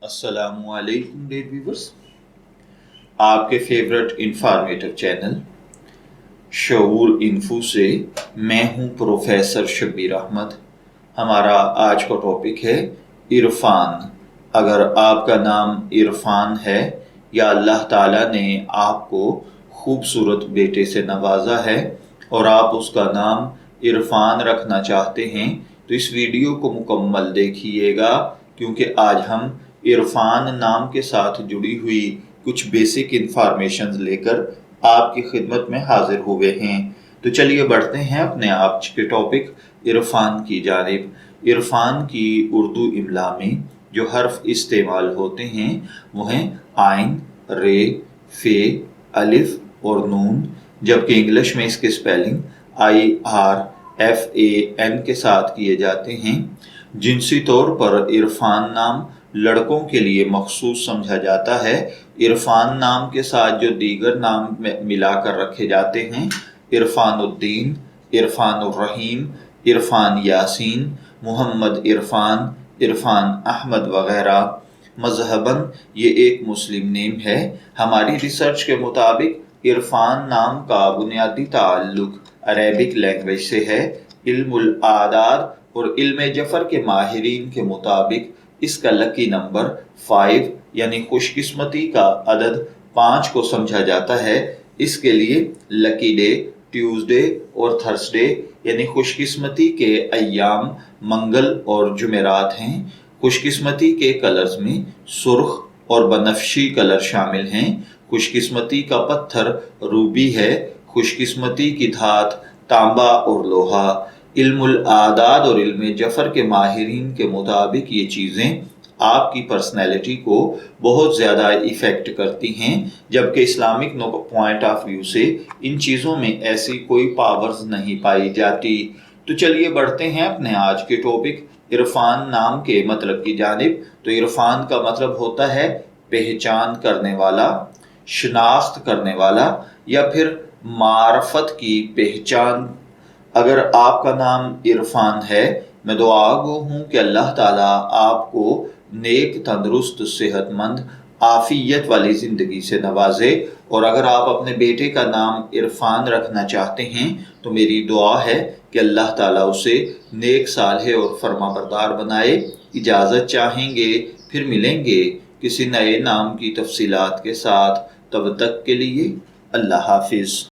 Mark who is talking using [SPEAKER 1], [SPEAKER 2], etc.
[SPEAKER 1] अस्सलामु अलैकुम dear viewers, आपके फेवरेट इंफॉर्मेटिव चैनल शऊर इन्फो से मैं हूं प्रोफेसर शब्बीर अहमद। हमारा आज का टॉपिक है इरफान। अगर आपका नाम इरफान है या अल्लाह ताला ने आपको खूबसूरत बेटे से नवाजा है और आप उसका नाम इरफान रखना चाहते हैं तो इस वीडियो को मुकम्मल देखिएगा, क्योंकि आज हम इरफान नाम के साथ जुड़ी हुई कुछ बेसिक इंफॉर्मेशन लेकर आपकी खिदमत में हाजिर हुए हैं। तो चलिए बढ़ते हैं अपने आज के टॉपिक इरफान की जानिब। इरफान की उर्दू इमला में जो हर्फ इस्तेमाल होते हैं वो हैं आइन, रे, फे, अलिफ और नून, जबकि इंग्लिश में इसके स्पेलिंग IRFAN के साथ किए जाते हैं। जिनसी तौर पर इरफान नाम लड़कों के लिए मखसूस समझा जाता है। इरफान नाम के साथ जो दीगर नाम मिलाकर रखे जाते हैं, इरफानुद्दीन, इरफानुर्रहीम, इरफान यासीन, मोहम्मद इरफान, इरफान अहमद वगैरह। मजहबन ये एक मुस्लिम नेम है। हमारी रिसर्च के मुताबिक इरफान नाम का बुनियादी ताल्लुक अरेबिक लैंग्वेज से है। इल्मुल आदाद और इल्म जफर के माहिरीन के मुताबिक इसका लकी नंबर 5 यानी खुशकिस्मती का अदद 5 को समझा जाता है। इसके लिए लकी डे ट्यूसडे और थर्सडे यानी खुशकिस्मती के अय्याम मंगल और जुमेरात हैं। खुशकिस्मती के कलर्स में सुर्ख और बनफशी कलर शामिल हैं। खुशकिस्मती का पत्थर रूबी है। खुशकिस्मती की धात तांबा और लोहा। इल्मुल आदाद और इल्म जफर के माहिरीन के मुताबिक ये चीज़ें आपकी पर्सनैलिटी को बहुत ज़्यादा इफ़ेक्ट करती हैं, जबकि इस्लामिक पॉइंट ऑफ व्यू से इन चीज़ों में ऐसी कोई पावर्स नहीं पाई जाती। तो चलिए बढ़ते हैं अपने आज के टॉपिक इरफान नाम के मतलब की जानिब। तो इरफान का मतलब होता है पहचान करने वाला, शनाख्त करने वाला या फिर मारफत की पहचान। अगर आपका नाम इरफान है, मैं दुआगो हूँ कि अल्लाह ताला आपको नेक, तंदुरुस्त, सेहतमंद, आफियत वाली ज़िंदगी से नवाजे। और अगर आप अपने बेटे का नाम इरफान रखना चाहते हैं तो मेरी दुआ है कि अल्लाह ताला उसे नेक, सालेह और फर्माबरदार बनाए। इजाज़त चाहेंगे, फिर मिलेंगे किसी नए नाम की तफसीलात के साथ। तब तक के लिए अल्लाह हाफिज़।